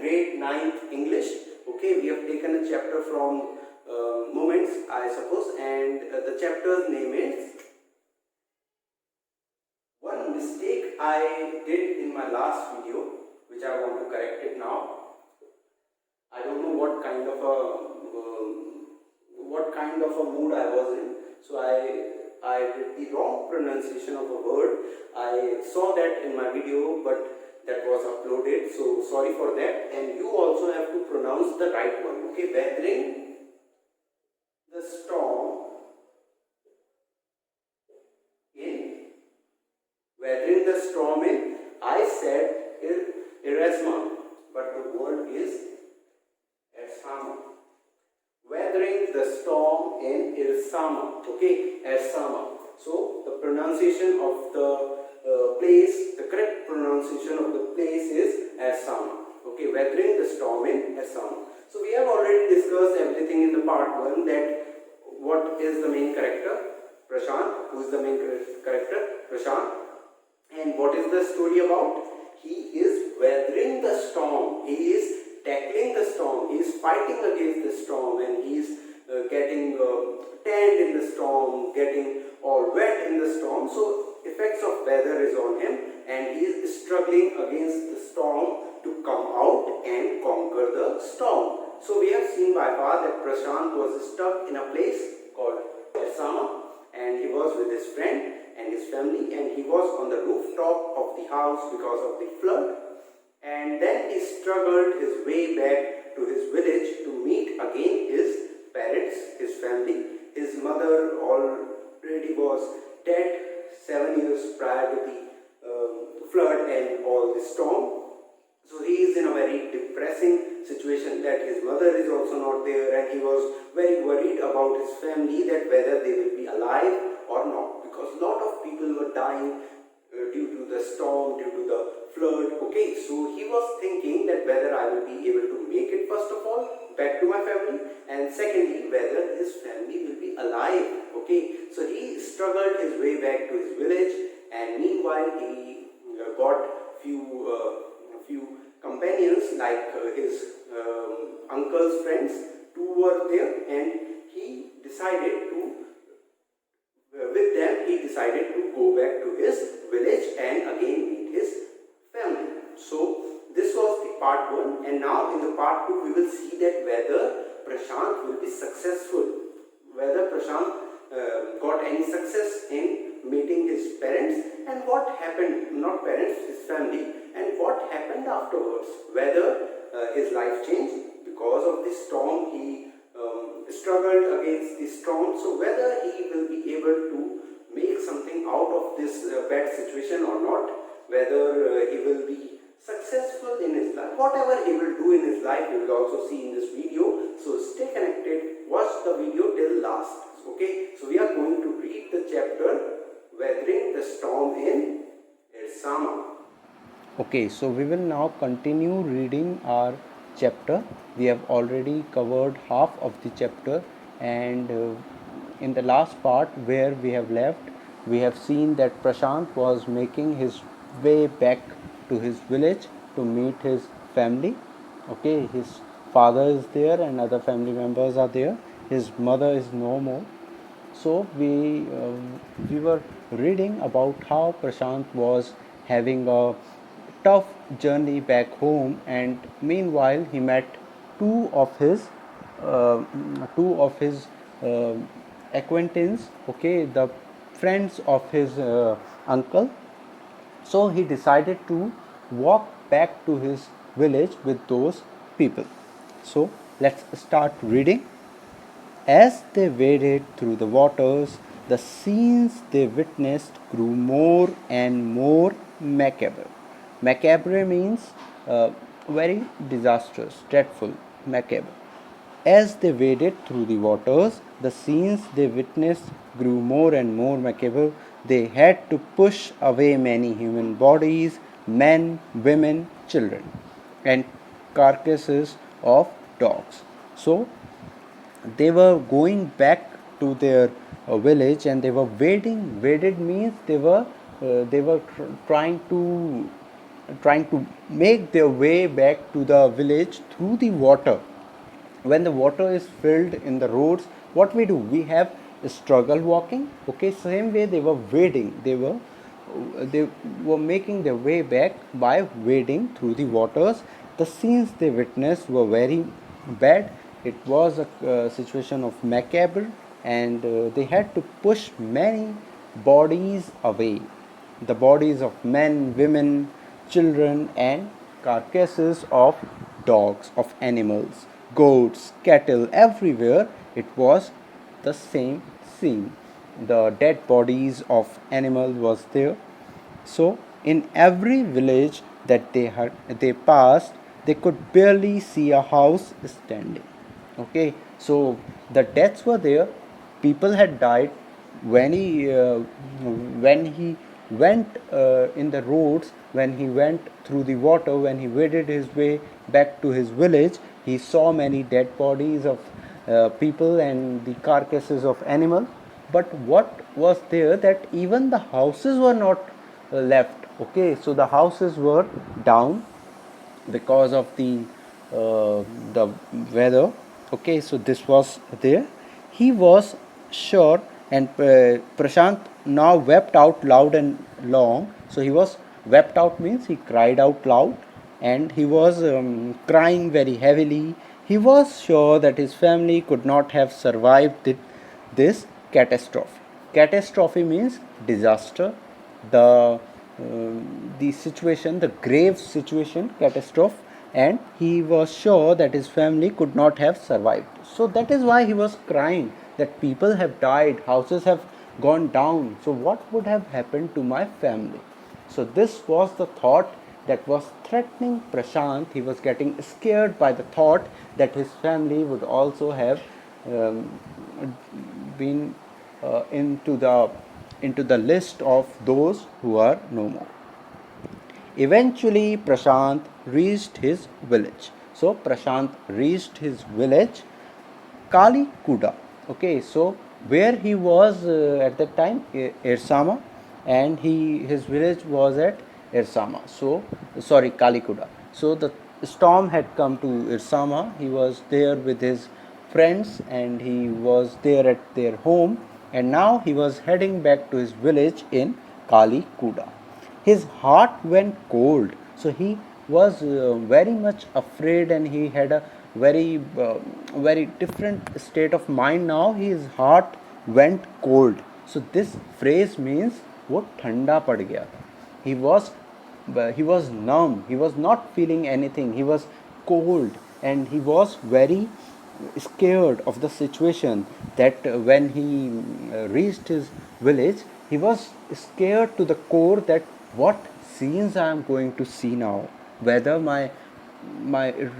grade 9th English. Okay, we have taken a chapter from moments, I suppose, and the chapter's name is one mistake I did in my last video, which I want to correct it now. I don't know what kind of a mood I was in, so I did the wrong pronunciation of a word. I saw that in my video, but that was uploaded, so sorry for that. And you also have to pronounce the right one. Okay, weathering the storm in I said Ersama, but the word is Ersama. Weathering the storm in Ersama. Okay, Ersama. So the pronunciation of the place, the correct pronunciation of the place is Ersama. Okay, weathering the storm in Ersama. So we have already discussed everything in the part 1, that what is the main character? Prashant. Who is the main character? Prashant. And what is the story about? He is weathering the storm. He is tackling the storm. He is fighting against the storm, and he is getting tanned in the storm, getting all wet in the storm. So effects of weather is on him, and he is struggling against the storm to come out and conquer the storm. So we have seen by far that Prashant was stuck in a place called Ersama, and he was with his friend and his family, and he was on the rooftop of the house because of the flood. And then he struggled his way back to his village to meet again his parents, his family. His mother already was dead 7 years prior to the flood and all the storm. So he is in a very depressing situation, that his mother is also not there, and he was very worried about his family, that whether they will be alive or not, because a lot of people were dying due to the storm, due to the flood. Okay, so he was thinking that whether I will be able to make it, first of all, back to my family, and secondly, whether his family will be alive. Okay, so he struggled his way back to his village, and meanwhile he got few companions, like his uncle's friends. Two were there, and he decided to with them he decided to go back to his village and again meet his family. So this was the part 1, and now in the part 2 we will see that whether Prashant will be successful, whether Prashant got any success in meeting his parents, and what happened, not parents, his family, and what happened afterwards, whether his life changed because of the storm. He struggled against the storm, so whether he will be able to make something out of this bad situation or not, whether he will be successful in his life, whatever he will do in his life, you will also see in this video. So stay connected, watch the video till last. Okay, so we are going to read the chapter Weathering the Storm in Ersama. Okay, so we will now continue reading our chapter. We have already covered half of the chapter, and in the last part where we have left, we have seen that Prashant was making his way back to his village to meet his family. Okay, his father is there and other family members are there. His mother is no more. So we were reading about how Prashant was having a tough journey back home, and meanwhile he met two of his acquaintance, okay, the friends of his uncle. So he decided to walk back to his village with those people. So let's start reading. As they waded through the waters, the scenes they witnessed grew more and more macabre. Macabre means very disastrous, dreadful, macabre. As they waded through the waters, the scenes they witnessed grew more and more macabre. They had to push away many human bodies, men, women, children, and carcasses of dogs. So they were going back to their village, and they were wading. Waded means they were trying to trying to make their way back to the village through the water. When the water is filled in the roads, what we have struggle walking. Okay, same way they were wading, they were making their way back by wading through the waters. The scenes they witnessed were very bad. It was a situation of macabre, and they had to push many bodies away, the bodies of men, women, children, and carcasses of dogs, of animals, goats, cattle, everywhere. It was the same scene. The dead bodies of animals was there. So in every village that they passed, they could barely see a house standing. Okay, so the deaths were there. People had died when he went in the roads, when he went through the water, when he waded his way back to his village. He saw many dead bodies of people and the carcasses of animals. But what was there, that even the houses were not left. Okay, so the houses were down because of the weather. Okay, so this was there. He was sure, and Prashant now wept out loud and long. So he was wept out means he cried out loud, and he was crying very heavily. He was sure that his family could not have survived this catastrophe. Catastrophe means disaster, the the situation, the grave situation, catastrophe, and he was sure that his family could not have survived. So that is why he was crying, that people have died, houses have gone down. So what would have happened to my family? So this was the thought that was threatening Prashant. He was getting scared by the thought that his family would also have um, been into the list of those who are no more. Eventually, Prashant reached his village. So Prashant reached his village, Kali Kuda. Okay, so where he was at that time, Ersama, and his village was at Ersama. So sorry, Kali Kuda. So the storm had come to Ersama. He was there with his friends, and he was there at their home, and now he was heading back to his village in Kali Kuda. His heart went cold, so he was very much afraid, and he had a very different state of mind. Now his heart went cold. So this phrase means वो ठंडा पड़ गया था. He was numb, he was not feeling anything, he was cold, and he was very scared of the situation. That when he reached his village, he was scared to the core, that what scenes I am going to see now, whether my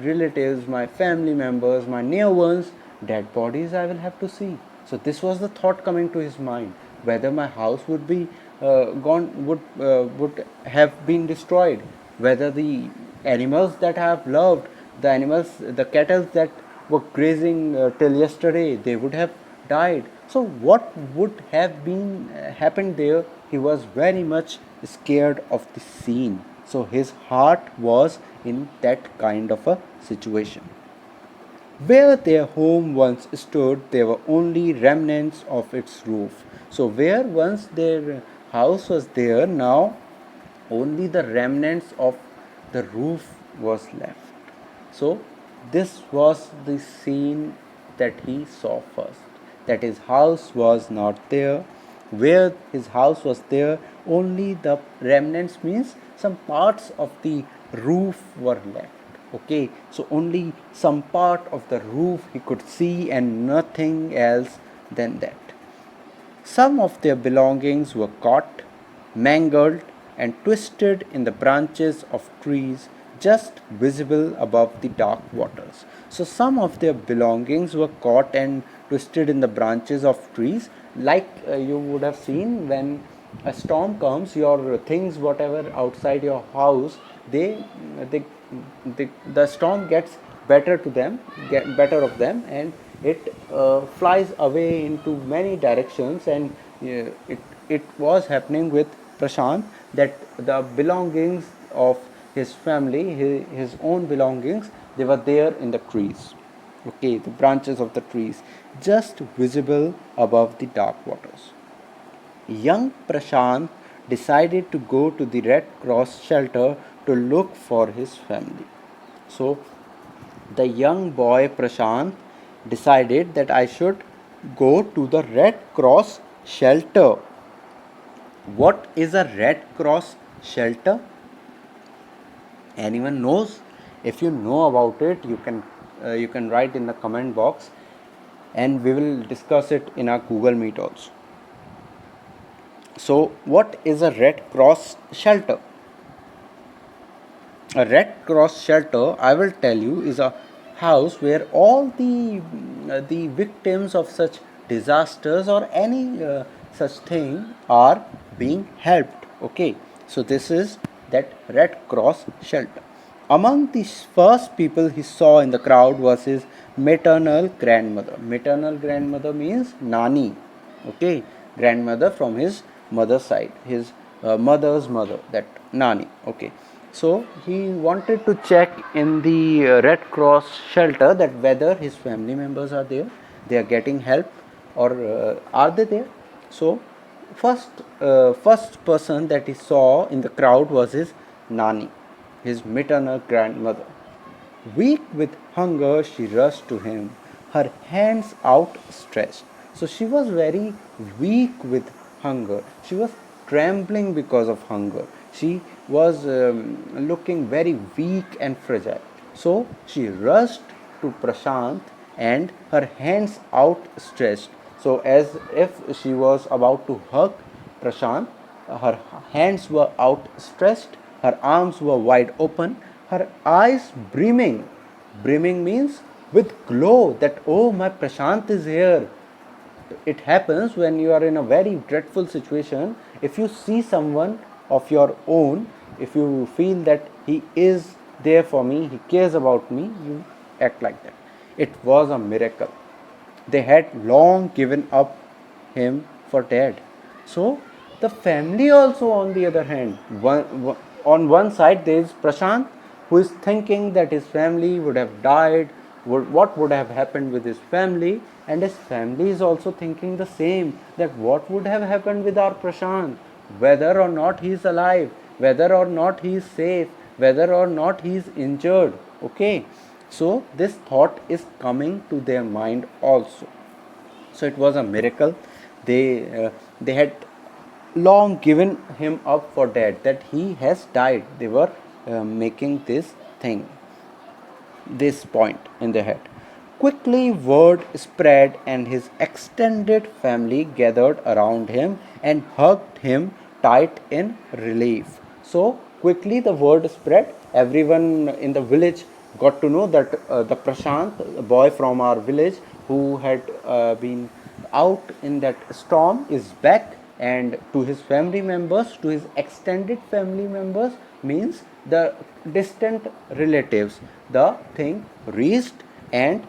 relatives, my family members, my near ones, dead bodies I will have to see. So this was the thought coming to his mind, whether my house would be would have been destroyed, whether the animals that I have loved, the animals, the cattle that were grazing till yesterday, they would have died. So what would have been happened there? He was very much scared of the scene. So his heart was in that kind of a situation. Where their home once stood, there were only remnants of its roof. So where once their house was there, now only the remnants of the roof was left. So this was the scene that he saw first, that his house was not there. Where his house was there, only the remnants means some parts of the roof were left. Okay, so only some part of the roof he could see, and nothing else than that. Some of their belongings were caught, mangled, and twisted in the branches of trees just visible above the dark waters. So some of their belongings were caught and twisted in the branches of trees, like you would have seen when a storm comes, your things, whatever outside your house, they the storm gets better to them, get better of them, and it flies away into many directions. And it was happening with Prashant, that the belongings of his family, his own belongings, they were there in the trees. Okay, the branches of the trees, just visible above the dark waters. Young Prashant decided to go to the Red Cross shelter to look for his family. So, the young boy Prashant decided that I should go to the Red Cross shelter. What is a Red Cross shelter? Anyone knows? If you know about it, you can write in the comment box, and we will discuss it in our Google Meet also. So, what is a Red Cross shelter? A Red Cross shelter, I will tell you, is a house where all the victims of such disasters or any such thing are being helped. Okay, so this is that Red Cross shelter. Among the first people he saw in the crowd was his maternal grandmother. Maternal grandmother means nani. Okay, grandmother from his mother's side, his mother's mother, that nani. Okay, so he wanted to check in the Red Cross shelter that whether his family members are there, they are getting help, or are they there. So first person that he saw in the crowd was his nani, his maternal grandmother. Weak with hunger, she rushed to him, her hands outstretched. So she was very weak with hunger. She was trembling because of hunger. She was looking very weak and fragile. So she rushed to Prashant and her hands outstretched. So, as if she was about to hug Prashant, her hands were outstretched, her arms were wide open, her eyes brimming. Brimming means with glow, that oh, my Prashant is here. It happens when you are in a very dreadful situation. If you see someone of your own, if you feel that he is there for me, he cares about me, you act like that. It was a miracle. They had long given up him for dead. So the family also, on the other hand, on one side there is Prashant, who is thinking that his family would have died, what would have happened with his family, and his family is also thinking the same, that what would have happened with our Prashant, whether or not he is alive, whether or not he is safe, whether or not he is injured. Okay, so this thought is coming to their mind also. So it was a miracle. They had long given him up for dead, that he has died. They were making this thing, this point in their head. Quickly word spread, and his extended family gathered around him and hugged him tight in relief. So quickly the word spread. Everyone in the village got to know that the Prashant, a boy from our village who had been out in that storm, is back. And to his family members, to his extended family members, means the distant relatives, the thing reached, and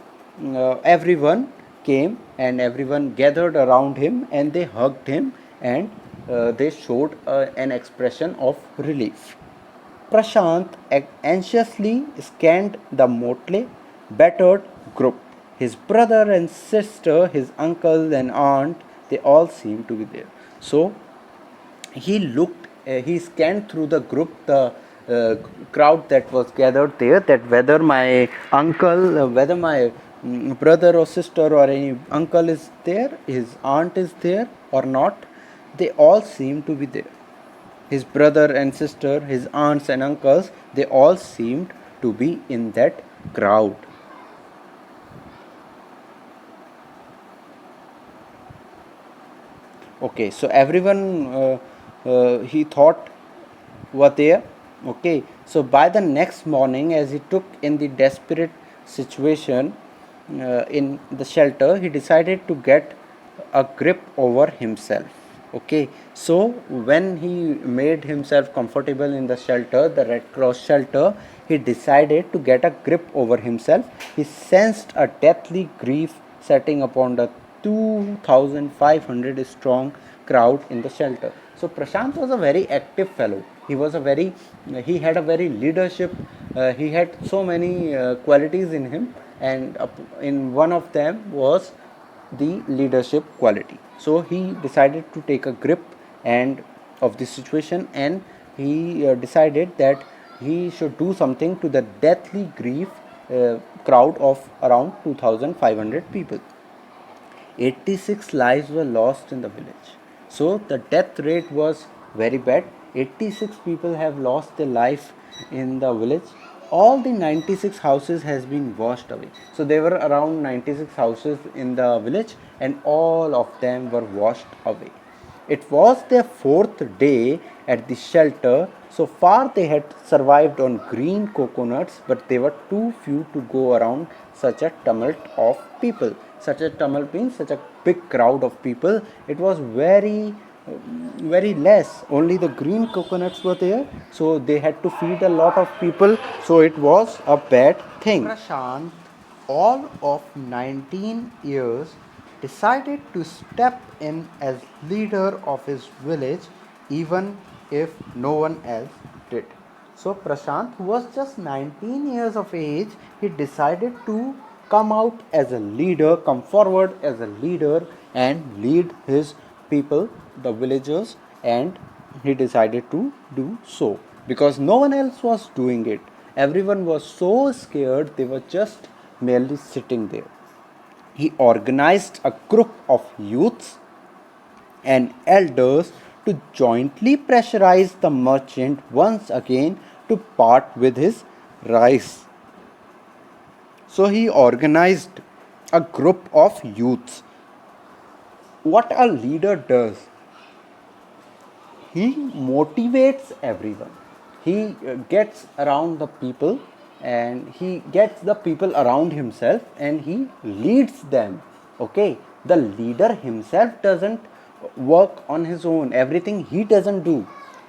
everyone came and everyone gathered around him and they hugged him, and they showed an expression of relief. Prashant anxiously scanned the motley, battered group. His brother and sister, his uncle and aunt, they all seemed to be there. So he scanned through the group, the crowd that was gathered there, that whether my uncle, whether my brother or sister or any uncle is there, his aunt is there or not. They all seem to be there. His brother and sister, his aunts and uncles, they all seemed to be in that crowd. Okay, so everyone he thought were there. Okay, so by the next morning, as he took in the desperate situation in the shelter, he decided to get a grip over himself. Okay, so when he made himself comfortable in the shelter, the Red Cross shelter, he decided to get a grip over himself. He sensed a deathly grief setting upon the 2,500 strong crowd in the shelter. So Prashant was a very active fellow. He was a very, he had a very leadership, he had so many qualities in him, and in one of them was the leadership quality. So he decided to take a grip and of the situation, and he decided that he should do something to the deathly grief crowd of around 2500 people. 86 lives were lost in the village. So the death rate was very bad. 86 people have lost their life in the village. All the 96 houses has been washed away. So there were around 96 houses in the village, and all of them were washed away. It was their fourth day at the shelter. So far they had survived on green coconuts, but they were too few to go around such a tumult of people. Such a tumult means such a big crowd of people. It was very less. Only the green coconuts were there, so they had to feed a lot of people. So it was a bad thing. Prashant, all of 19 years, decided to step in as leader of his village even if no one else did. So Prashant, who was just 19 years of age, he decided to come out as a leader, come forward as a leader and lead his people, the villagers, and he decided to do so because no one else was doing it. Everyone was so scared, they were just merely sitting there. He organized a group of youths and elders to jointly pressurize the merchant once again to part with his rice. So he organized a group of youths. What a leader does, he motivates everyone. He gets around the people, and he gets the people around himself, and he leads them. Okay, the leader himself doesn't work on his own, everything he doesn't do,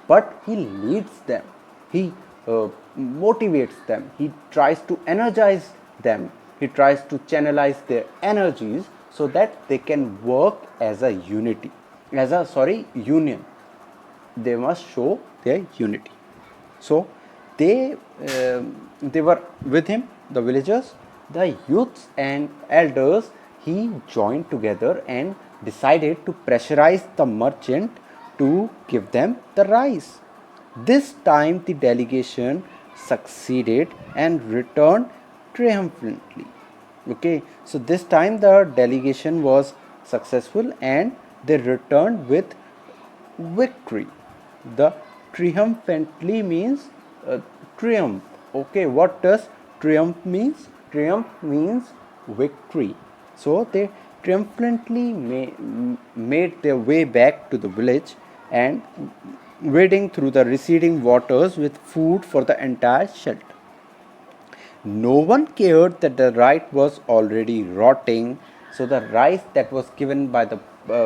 but he leads them. He motivates them, he tries to energize them, he tries to channelize their energies so that they can work as a unity, as a union. They must show their unity. So they were with him, the villagers, the youths and elders. He joined together and decided to pressurize the merchant to give them the rice. This time the delegation succeeded and returned triumphantly. Okay, so this time the delegation was successful and they returned with victory. The triumphantly means triumph. Okay, what does triumph means? Triumph means victory. So they triumphantly made their way back to the village and wading through the receding waters with food for the entire shelter. No one cared that the rice was already rotting. So the rice that was given by the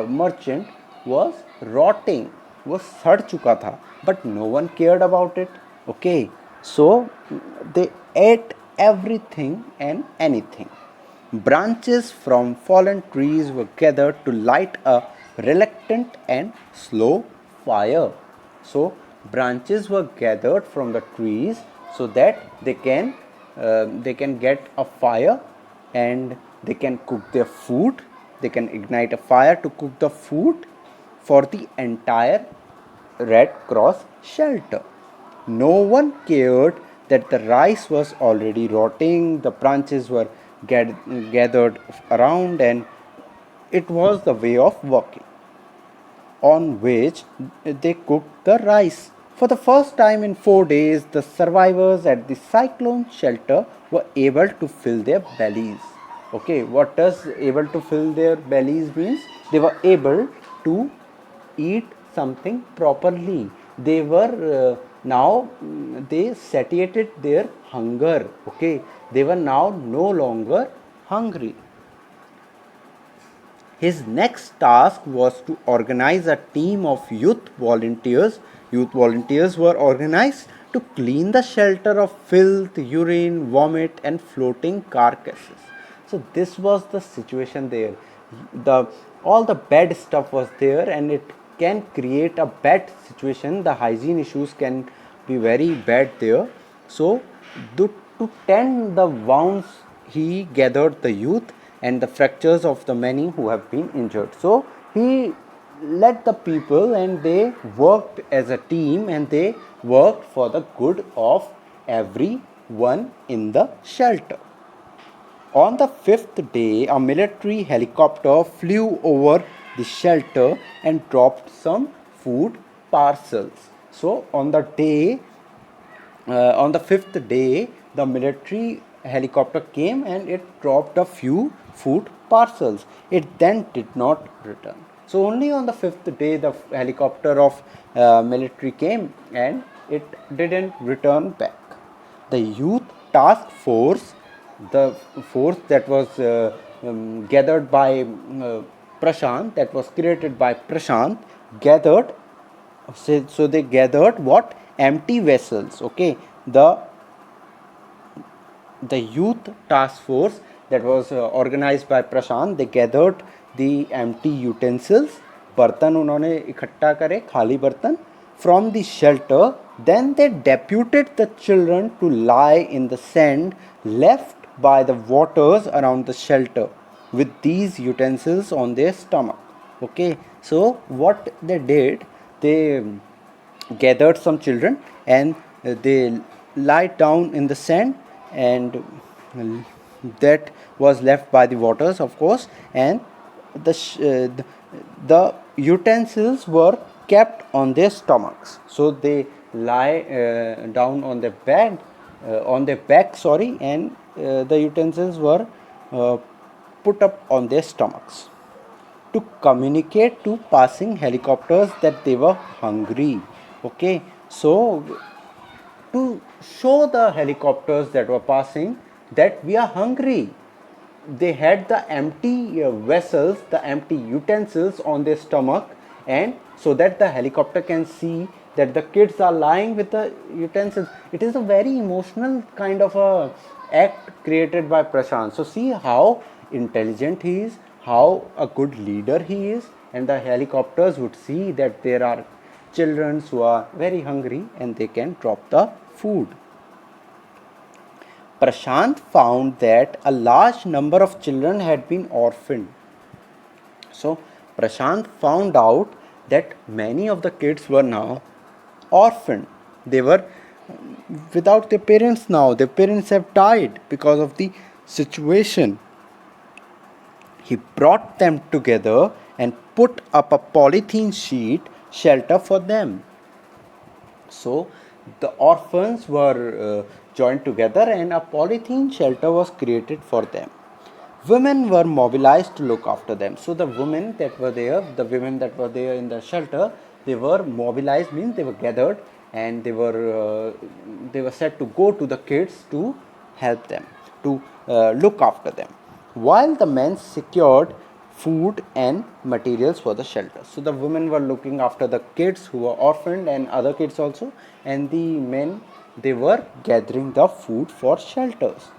merchant was rotting, was सड़ चुका था, but no one cared about it. Okay, so they ate everything and anything. Branches from fallen trees were gathered to light a reluctant and slow fire. So branches were gathered from the trees so that they can get a fire and they can cook their food. They can ignite a fire to cook the food for the entire Red Cross shelter. No one cared that the rice was already rotting, the branches were gathered around, and it was the way of working on which they cooked the rice. For the first time in 4 days, the survivors at the cyclone shelter were able to fill their bellies. Okay, what does able to fill their bellies means? They were able to eat something properly. They were now they satiated their hunger. Okay, they were now no longer hungry. His next task was to organize a team of youth volunteers. Youth volunteers were organized to clean the shelter of filth, urine, vomit, and floating carcasses. So this was the situation there. The all the bad stuff was there, and it can create a bad situation. The hygiene issues can be very bad there. So to tend the wounds, he gathered the youth and the fractures of the many who have been injured. So he led the people and they worked as a team and they worked for the good of everyone in the shelter. On the fifth day, a military helicopter flew over the shelter and dropped some food parcels. So, on the fifth day, the military helicopter came and it dropped a few food parcels. It then did not return. So, only on the fifth day, the helicopter of military came and it didn't return back. The youth task force, the force that was gathered by Prashant, that was created by Prashant, gathered. So they gathered what? Empty vessels. Okay, the youth task force that was organized by Prashant, they gathered the empty utensils, बर्तन उन्होंने इकट्ठा करे, खाली बर्तन, from the shelter. Then they deputed the children to lie in the sand left by the waters around the shelter with these utensils on their stomach. Okay, so what they did, they gathered some children and they lied down in the sand, and that was left by the waters, of course, and the utensils were kept on their stomachs. So they lie down on their bed, on their back, sorry, and the utensils were put up on their stomachs to communicate to passing helicopters that they were hungry. Okay, so to show the helicopters that were passing that we are hungry, they had the empty vessels, the empty utensils on their stomach, and so that the helicopter can see that the kids are lying with the utensils. It is a very emotional kind of a act created by Prashant. So see how intelligent he is, how a good leader he is, and the helicopters would see that there are children who are very hungry and they can drop the food. Prashant found that a large number of children had been orphaned. So Prashant found out that many of the kids were now orphaned. They were without their parents now. Their parents have died because of the situation. He brought them together and put up a polythene sheet shelter for them. So the orphans were joined together and a polythene shelter was created for them. Women were mobilized to look after them. So the women that were there, in the shelter, they were mobilized, means they were gathered and they were said to go to the kids to help them, to look after them, while the men secured food and materials for the shelter. So the women were looking after the kids who were orphaned and other kids also, and the men, they were gathering the food for shelters.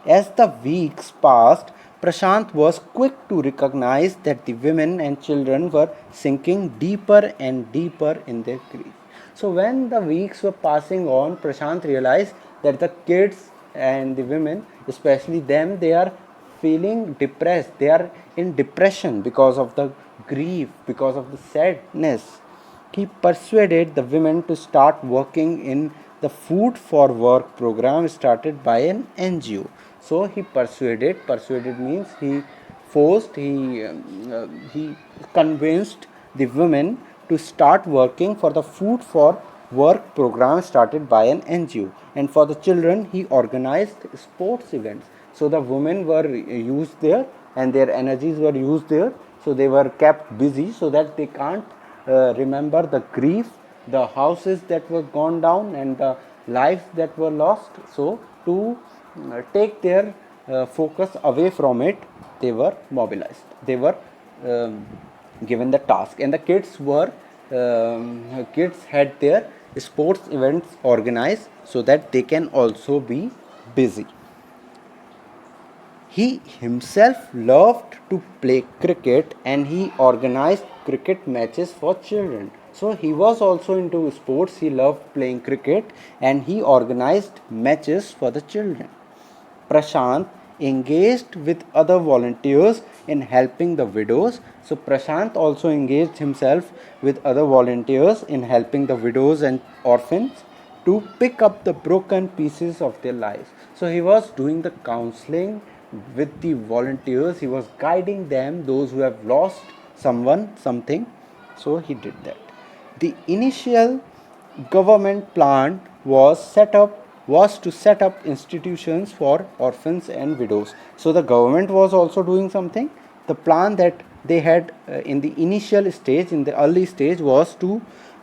As the weeks passed, Prashant was quick to recognize that the women and children were sinking deeper and deeper in their grief. So when the weeks were passing on, Prashant realized that the kids and the women, especially them, they are feeling depressed. They are in depression because of the grief, because of the sadness. He persuaded the women to start working in the Food for Work program started by an NGO. So he persuaded means he forced, he convinced the women to start working for the Food for Work program started by an NGO. And for the children, he organized sports events. So the women were used there and their energies were used there. So they were kept busy so that they can't remember the grief, the houses that were gone down and the lives that were lost. So to take their focus away from it, they were mobilized. They were given the task, and the kids had their sports events organized so that they can also be busy. He himself loved to play cricket and he organized cricket matches for children. So he was also into sports. He loved playing cricket and he organized matches for the children. Prashant engaged with other volunteers in helping the widows. So Prashant also engaged himself with other volunteers in helping the widows and orphans to pick up the broken pieces of their lives. So he was doing the counseling with the volunteers, he was guiding them, those who have lost someone, something. So he did that. The initial government plan was to set up institutions for orphans and widows. So the government was also doing something. The plan that they had in the initial stage, in the early stage, was to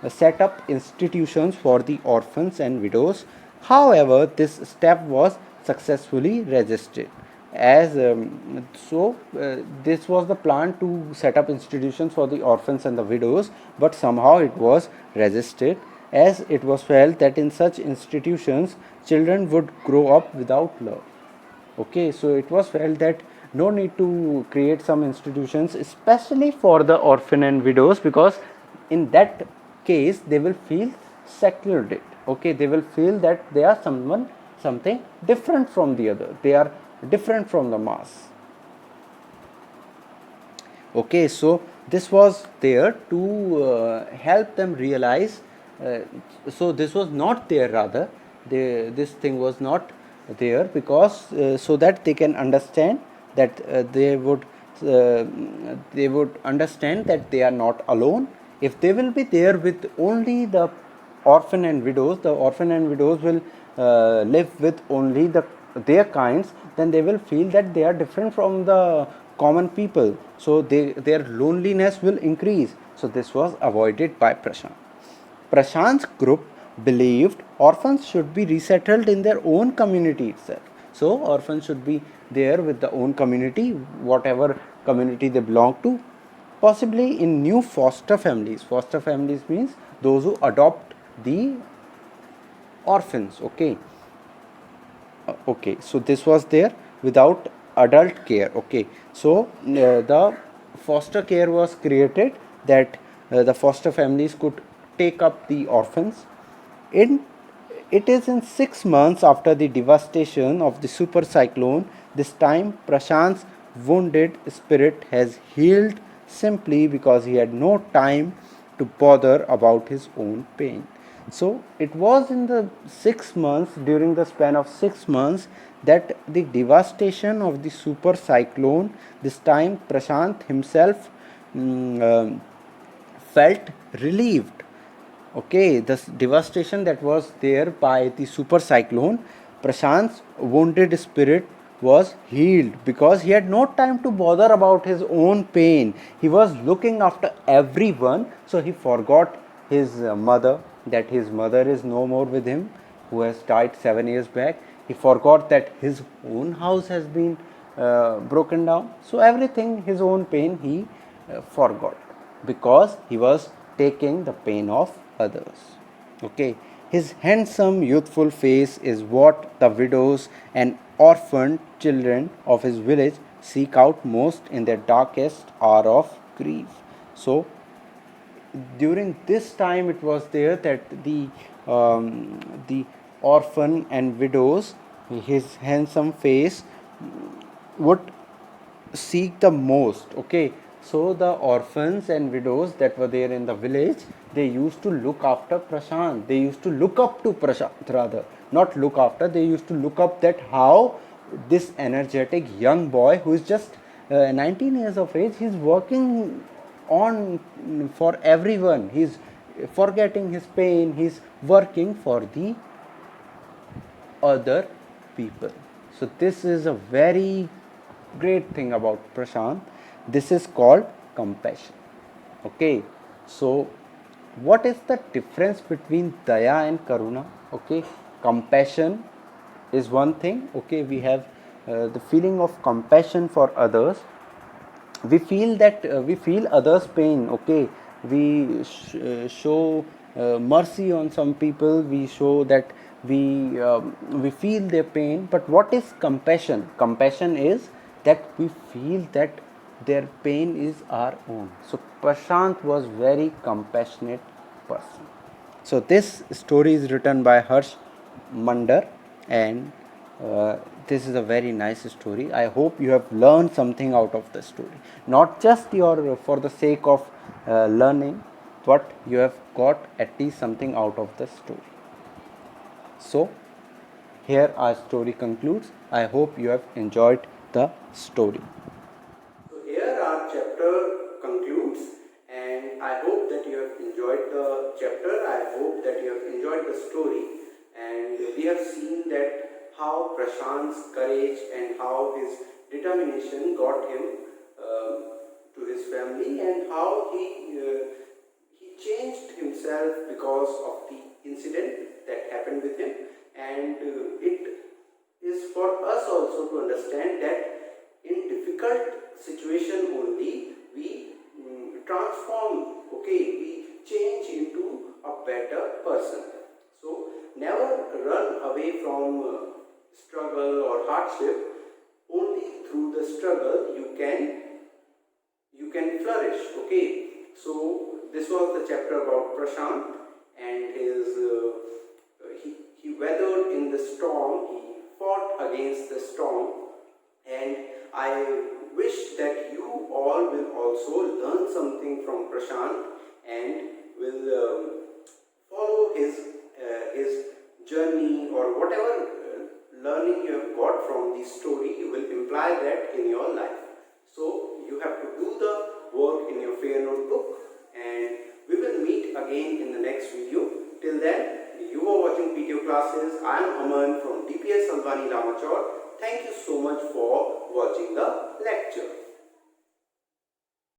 set up institutions for the orphans and widows. However, this step was successfully resisted. This was the plan to set up institutions for the orphans and the widows, but somehow it was resisted, as it was felt that in such institutions children would grow up without love. Okay, so it was felt that no need to create some institutions especially for the orphan and widows, because in that case they will feel secluded. Okay, they will feel that they are something different from the other, they are different from the mass. Okay, so this was there to help them realize. So this was not there, rather this thing was not there, because so that they can understand that they would understand that they are not alone. If they will be there with only the orphan and widows, the orphan and widows will live with only their kinds, then they will feel that they are different from the common people, so their loneliness will increase. So this was avoided by Prashant's group believed orphans should be resettled in their own community itself. So orphans should be there with the own community, whatever community they belong to, possibly in new foster families. Foster families means those who adopt the orphans. Okay, so this was there without adult care. Okay, so the foster care was created, that the foster families could take up the orphans. In it is in 6 months after the devastation of the super cyclone, this time Prashant's wounded spirit has healed simply because he had no time to bother about his own pain. So it was in the 6 months, during the span of 6 months, that the devastation of the super cyclone, this time Prashant himself felt relieved. Okay, the devastation that was there by the super cyclone, Prashant's wounded spirit was healed because he had no time to bother about his own pain. He was looking after everyone, so he forgot his mother, that his mother is no more with him, who has died 7 years back. He forgot that his own house has been broken down. So everything, his own pain, he forgot, because he was taking the pain of others. Okay, his handsome youthful face is what the widows and orphaned children of his village seek out most in their darkest hour of grief. So during this time it was there that the orphan and widows, his handsome face would seek the most. Okay, so the orphans and widows that were there in the village, they used to look after Prashant, they used to look up to Prashant, rather not look after, they used to look up that how this energetic young boy who is just 19 years of age, he's working on for everyone, he's forgetting his pain, he's working for the other people. So this is a very great thing about Prashant. This is called compassion. Okay, so what is the difference between Daya and Karuna? Okay, compassion is one thing. Okay, we have the feeling of compassion for others. We feel that we feel others' pain. Okay, we show mercy on some people. We show that we feel their pain. But what is compassion? Compassion is that we feel that their pain is our own. So Prashant was very compassionate person. So this story is written by Harsh Mandar, and this is a very nice story. I hope you have learned something out of the story, not just your for the sake of learning, but you have got at least something out of the story. So here our story concludes. I hope you have enjoyed the story. So here our chapter concludes, and I hope that you have enjoyed the chapter. I hope that you have enjoyed the story, and we have seen that how Prashant's courage and how his determination got him to his family, and how he changed himself because of the incident that happened with him, and it is for us also to understand that in difficult situation only we transform, okay, we change into a better person. So never run away from struggle or hardship. Only through the struggle you can flourish, okay. So this was the chapter about Prashant and his he weathered in the storm, he fought against the storm, and I wish that you all will also learn something from Prashant and will follow his journey, or whatever learning you have got from the story, you will imply that in your life. So you have to do the work in your fair notebook, and we will meet again in the next video. Till then, you are watching PTO classes. I am Aman from DPS Salvani Lamachor. Thank you so much for watching the